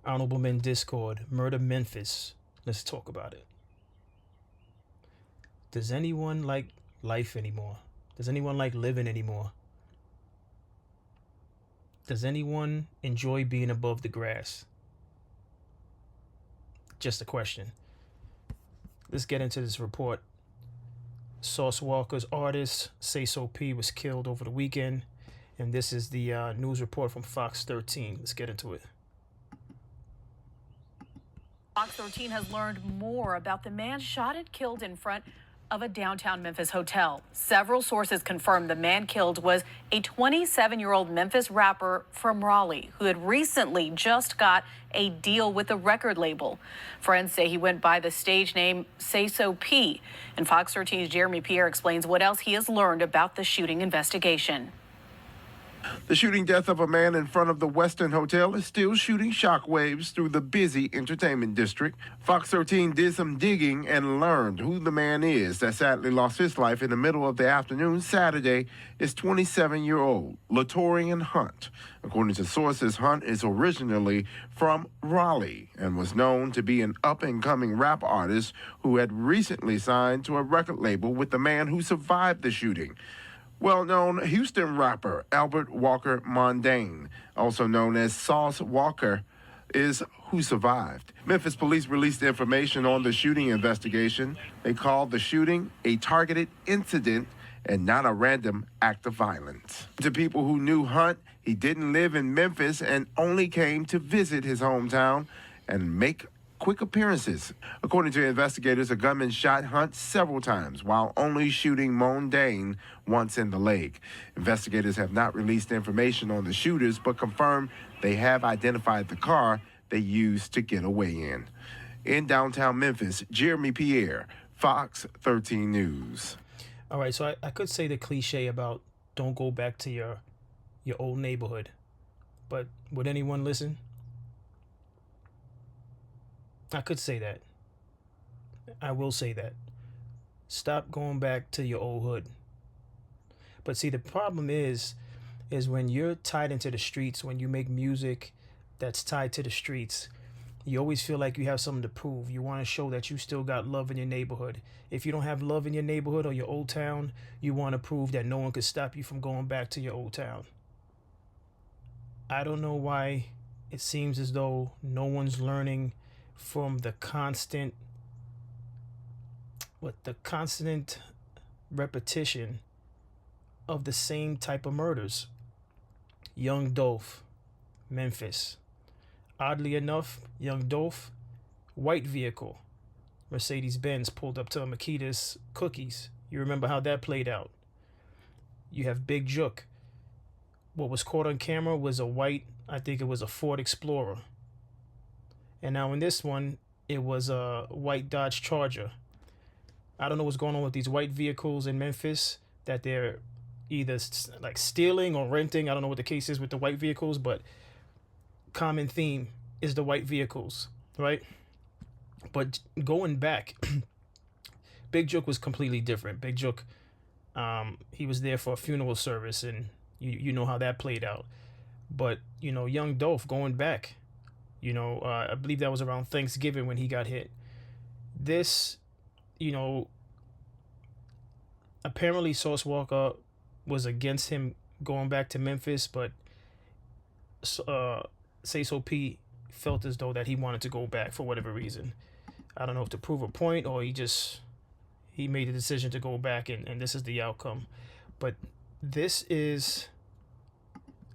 Honorable Men Discord, Murder Memphis. Let's talk about it. Does anyone like life anymore? Does anyone like living anymore? Does anyone enjoy being above the grass? Just a question. Let's get into this report. Sauce Walker's artist, Sayso P, was killed over the weekend. And this is the news report from Fox 13. Let's get into it. Fox 13 has learned more about the man shot and killed in front of a downtown Memphis hotel. Several sources confirmed the man killed was a 27-year-old Memphis rapper from Raleigh who had recently just got a deal with a record label. Friends say he went by the stage name Sayso P. And Fox 13's Jeremy Pierre explains what else he has learned about the shooting investigation. The shooting death of a man in front of the Westin Hotel is still shooting shockwaves through the busy entertainment district. Fox 13 did some digging and learned who the man is that sadly lost his life in the middle of the afternoon Saturday is 27-year-old Latorian Hunt. According to sources, Hunt is originally from Raleigh and was known to be an up-and-coming rap artist who had recently signed to a record label with the man who survived the shooting. Well-known Houston rapper Albert Walker Mondane, also known as Sauce Walker, is who survived. Memphis police released information on the shooting investigation. They called the shooting a targeted incident and not a random act of violence. To people who knew Hunt, he didn't live in Memphis and only came to visit his hometown and make quick appearances. According to investigators, a gunman shot Hunt several times while only shooting Mondane once in the leg. Investigators have not released information on the shooters, but confirmed they have identified the car they used to get away in. In downtown Memphis, Jeremy Pierre, Fox 13 News. All right, so I could say the cliche about don't go back to your old neighborhood, but would anyone listen? I could say that. I will say that. Stop going back to your old hood. But see, the problem is when you're tied into the streets, when you make music that's tied to the streets, you always feel like you have something to prove. You want to show that you still got love in your neighborhood. If you don't have love in your neighborhood or your old town, you want to prove that no one could stop you from going back to your old town. I don't know why it seems as though no one's learning from the constant repetition of the same type of murders. Young Dolph, Memphis. Oddly enough, Young Dolph, white vehicle. Mercedes-Benz pulled up to Makita's cookies. You remember how that played out. You have Big Jook. What was caught on camera was a white, I think it was a Ford Explorer. And now in this one, it was a white Dodge Charger. I don't know what's going on with these white vehicles in Memphis, that they're either like stealing or renting. I don't know what the case is with the white vehicles, but common theme is the white vehicles, right? But going back, Big Jook was completely different. Big Jook, he was there for a funeral service, and you know how that played out. But, Young Dolph, going back, I believe that was around Thanksgiving when he got hit. This, apparently Sauce Walker was against him going back to Memphis, but Sayso P felt as though that he wanted to go back for whatever reason. I don't know if to prove a point or he made a decision to go back, and this is the outcome. But this is,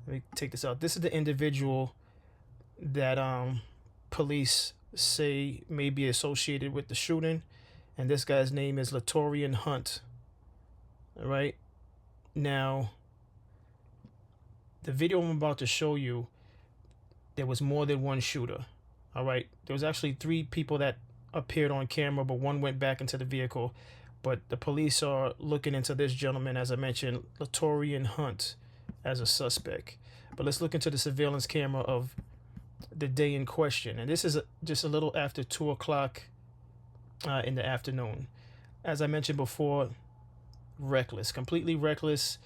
let me take this out. This is the individual that police say may be associated with the shooting, and this guy's name is Latorian Hunt. All right, now the video I'm about to show you, there was more than one shooter. All right, there was actually 3 people that appeared on camera, but one went back into the vehicle. But the police are looking into this gentleman, as I mentioned, Latorian Hunt, as a suspect. But let's look into the surveillance camera of the day in question, and this is just a little after 2 o'clock in the afternoon. As I mentioned before, reckless, completely reckless.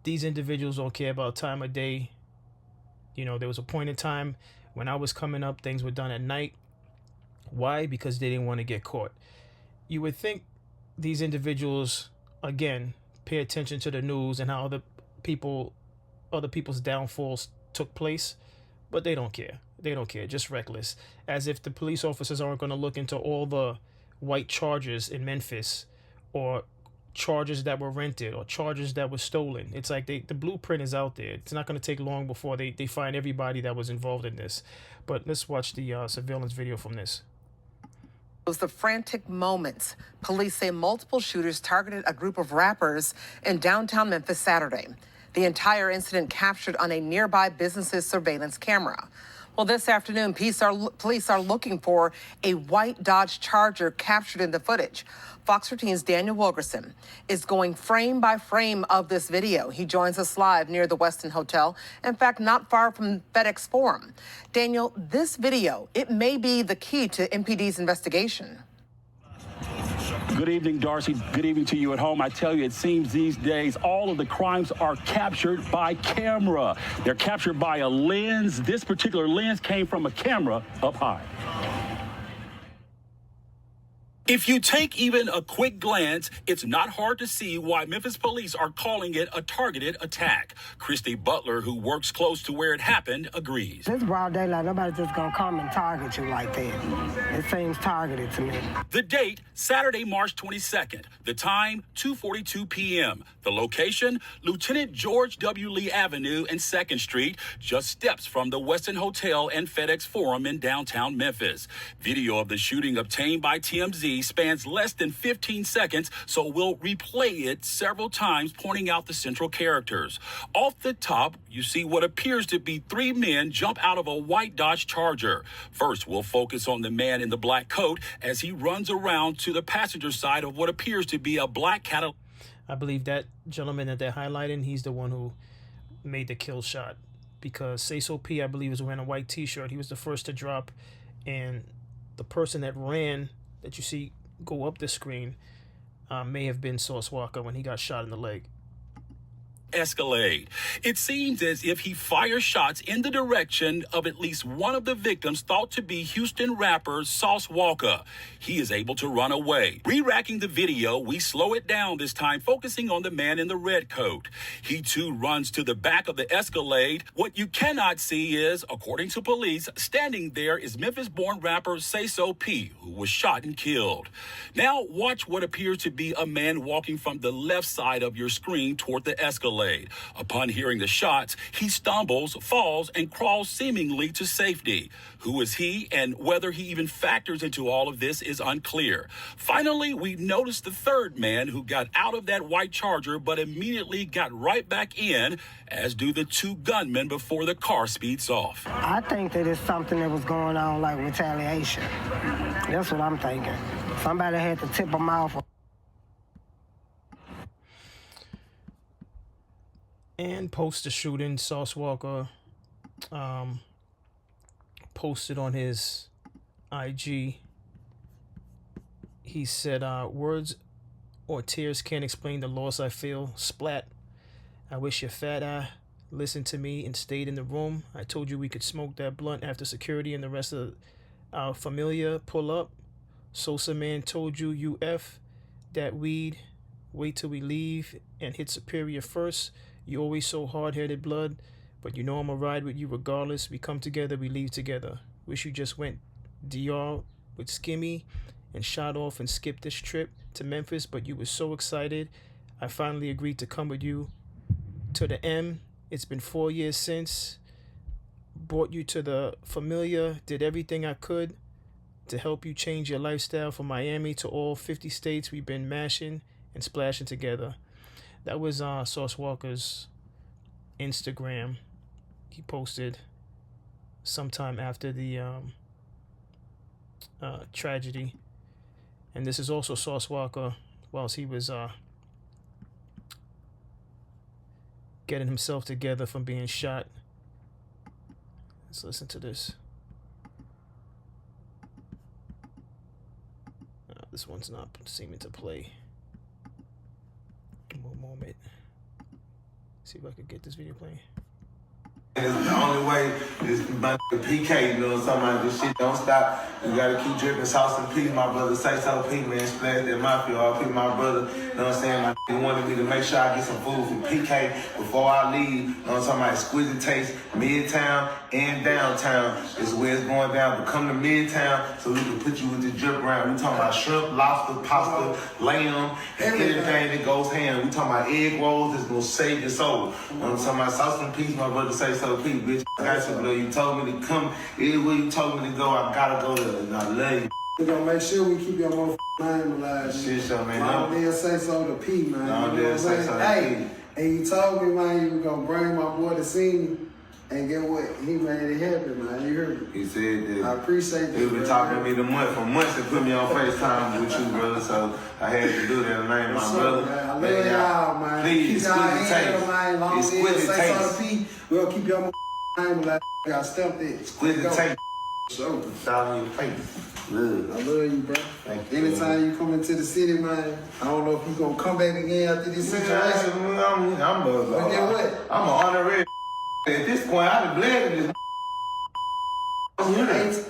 These individuals don't care about time of day. There was a point in time When I was coming up, things were done at night. Why? Because they didn't want to get caught. You would think these individuals, again, pay attention to the news and how other people's downfalls took place, but they don't care. They don't care. Just reckless. As if the police officers aren't going to look into all the white chargers in Memphis, or chargers that were rented, or chargers that were stolen. It's like the blueprint is out there. It's not going to take long before they find everybody that was involved in this. But let's watch the surveillance video from this. It was the frantic moments. Police say multiple shooters targeted a group of rappers in downtown Memphis Saturday. The entire incident captured on a nearby business's surveillance camera. Well, this afternoon, police are looking for a white Dodge Charger captured in the footage. Fox 13's Daniel Wilgerson is going frame by frame of this video. He joins us live near the Westin Hotel, in fact, not far from FedEx Forum. Daniel, this video, it may be the key to MPD's investigation. Good evening, Darcy. Good evening to you at home. I tell you, it seems these days all of the crimes are captured by camera. They're captured by a lens. This particular lens came from a camera up high. If you take even a quick glance, it's not hard to see why Memphis police are calling it a targeted attack. Christy Butler, who works close to where it happened, agrees. It's broad daylight. Nobody's just going to come and target you like that. It seems targeted to me. The date, Saturday, March 22nd. The time, 2:42 p.m. The location, Lieutenant George W. Lee Avenue and 2nd Street, just steps from the Westin Hotel and FedEx Forum in downtown Memphis. Video of the shooting obtained by TMZ spans less than 15 seconds, so we'll replay it several times, pointing out the central characters. Off the top, you see what appears to be 3 men jump out of a white Dodge Charger. First, we'll focus on the man in the black coat as he runs around to the passenger side of what appears to be a black Cadillac. I believe that gentleman that they're highlighting, he's the one who made the kill shot, because Sayso P, I believe, was wearing a white t-shirt. He was the first to drop, and the person that ran, that you see go up the screen, may have been Sauce Walker when he got shot in the leg. Escalade. It seems as if he fires shots in the direction of at least one of the victims, thought to be Houston rapper Sauce Walker. He is able to run away. Re-racking the video, we slow it down this time, focusing on the man in the red coat. He too runs to the back of the Escalade. What you cannot see is, according to police, standing there is Memphis-born rapper Sayso P, who was shot and killed. Now watch what appears to be a man walking from the left side of your screen toward the Escalade. Upon hearing the shots, he stumbles, falls, and crawls seemingly to safety. Who is he, and whether he even factors into all of this is unclear. Finally, we noticed the third man who got out of that white Charger but immediately got right back in, as do the 2 gunmen before the car speeds off. I think that it's something that was going on, like retaliation. That's what I'm thinking. Somebody had to tip them off. And post the shooting, Sauce Walker posted on his IG. He said, words or tears can't explain the loss I feel. Splat. I wish your fat eye listened to me and stayed in the room. I told you we could smoke that blunt after security and the rest of our familia pull up. Sosa man told you, you F that weed. Wait till we leave and hit Superior first. You always so hard-headed, blood, but you know I'ma ride with you regardless. We come together, we leave together. Wish you just went DR with Skimmy and shot off and skipped this trip to Memphis, but you were so excited. I finally agreed to come with you to the M. It's been 4 years since. Brought you to the Familia, did everything I could to help you change your lifestyle from Miami to all 50 states. We've been mashing and splashing together. That was Sauce Walker's Instagram. He posted sometime after the tragedy. And this is also Sauce Walker whilst he was getting himself together from being shot. Let's listen to this. This one's not seeming to play. One moment. See if I could get this video playing. The only way is my PK, you know what I'm talking about? This shit don't stop. We gotta keep dripping sauce and peas, my brother. Sayso P, man. Splash that mafia. I'll pick my brother. You know what I'm saying? My wanted me to make sure I get some food from PK before I leave. You know what I'm talking about? Exquisite taste, Midtown and downtown is where it's going down. But come to Midtown so we can put you with the drip round. We talking about shrimp, lobster, pasta, lamb, everything that goes ham. We talking about egg rolls that's gonna save your soul. You know what I'm talking about? Sauce and peas, my brother. Sayso P, bitch. I got you, bro. You told me to come. Everywhere you told me to go, I gotta go there. And I love you. We're gonna make sure we keep your motherfucking name alive. Shit, so, man. Long damn Sayso the P, man. Long you know damn Sayso the P. And you told me, man, you were gonna bring my boy to see me. And get what? He made it happen, man. You heard me. He said that. I appreciate that. He been talking to me for months and put me on FaceTime with you, brother. So I had to do that. I named my brother. Man. I love y'all, man. Please, keep y'all hands, man. Long damn Sayso the P. We'll keep your name alive. Got stumped it. Exquisite taste. Sure. Shout on your face. Love. I love you, bro. Thank you. Anytime you come into the city, man, I don't know if you gonna come back again after this situation. I'm what? I'm an honorary. At this point, I've been bled in this.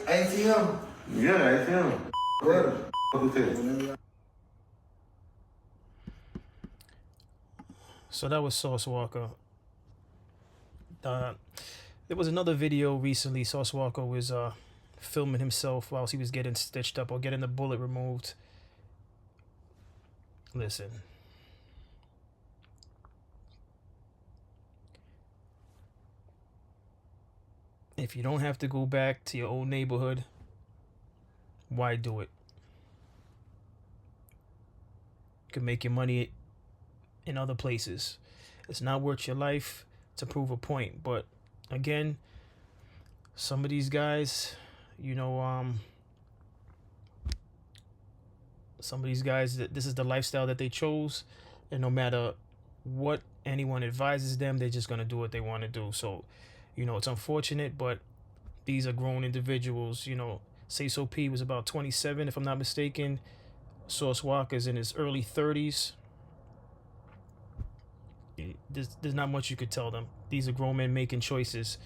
ATM. Yeah, ATM. Brother. So that was Sauce Walker. There was another video recently. Sauce Walker was filming himself whilst he was getting stitched up or getting the bullet removed. Listen. If you don't have to go back to your old neighborhood, why do it? You can make your money in other places. It's not worth your life to prove a point. But again, some of these guys, you know, some of these guys, this is the lifestyle that they chose, and no matter what anyone advises them, they're just gonna do what they want to do. So, you know, it's unfortunate, but these are grown individuals. You know, Sayso P was about 27, if I'm not mistaken. Sauce Walker's in his early 30s. There's not much you could tell them. These are grown men making choices.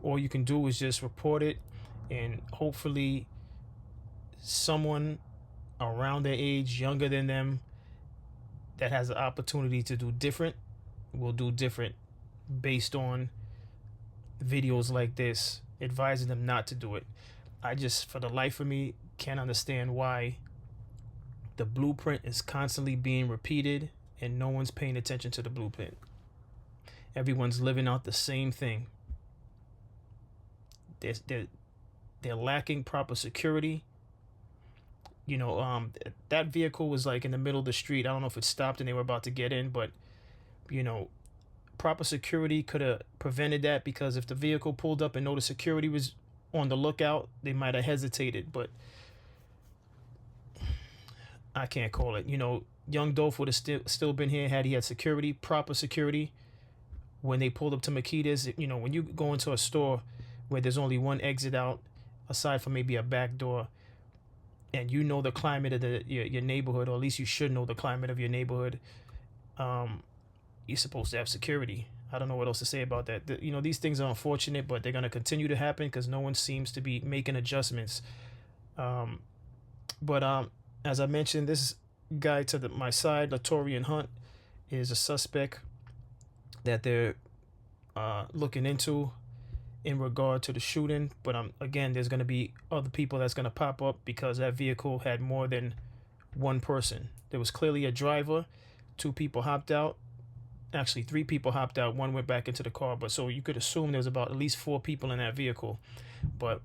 All you can do is just report it, and hopefully someone around their age, younger than them, that has the opportunity to do different will do different based on videos like this advising them not to do it. I just, for the life of me, can't understand why the blueprint is constantly being repeated and no one's paying attention to the blueprint. Everyone's living out the same thing. They're lacking proper security. You know, that vehicle was like in the middle of the street. I don't know if it stopped and they were about to get in, but you know, proper security could have prevented that, because if the vehicle pulled up and know the security was on the lookout, they might have hesitated. But I can't call it. You know, young Dolph would have still been here had he had security, proper security. When they pulled up to Makita's, you know, when you go into a store where there's only one exit out, aside from maybe a back door, and you know the climate of your neighborhood, or at least you should know the climate of your neighborhood, you're supposed to have security. I don't know what else to say about that. You know, these things are unfortunate, but they're going to continue to happen because no one seems to be making adjustments. But as I mentioned, this guy to my side, Latorian Hunt, is a suspect that they're looking into in regard to the shooting. But again, there's going to be other people that's going to pop up because that vehicle had more than one person. There was clearly a driver, 2 people hopped out. Actually, 3 people hopped out, 1 went back into the car. But so you could assume there's about at least 4 people in that vehicle. But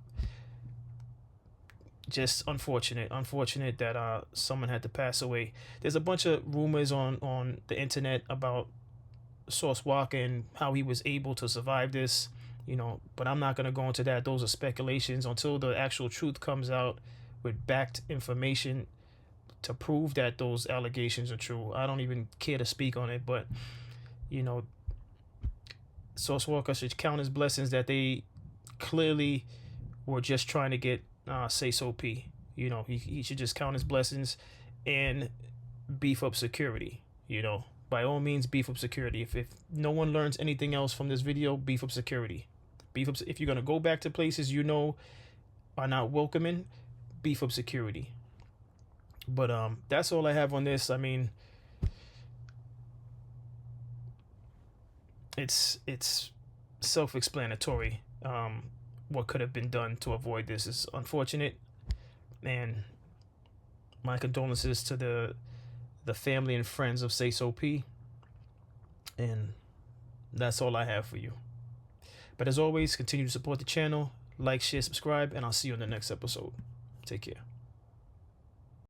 just unfortunate that someone had to pass away. There's a bunch of rumors on the internet about Sauce Walker and how he was able to survive this, you know, but I'm not going to go into that. Those are speculations until the actual truth comes out with backed information to prove that those allegations are true. I don't even care to speak on it, but you know, Sauce Walker should count his blessings that they clearly were just trying to get Sayso P. You know, he should just count his blessings and beef up security, you know, by all means, beef up security. If no one learns anything else from this video, beef up security. Beef up. If you're gonna go back to places you know are not welcoming, beef up security. But that's all I have on this. I mean, it's self-explanatory. What could have been done to avoid this is unfortunate, and my condolences to the family and friends of Sayso P. And that's all I have for you. But as always, continue to support the channel, like, share, subscribe, and I'll see you in the next episode. Take care.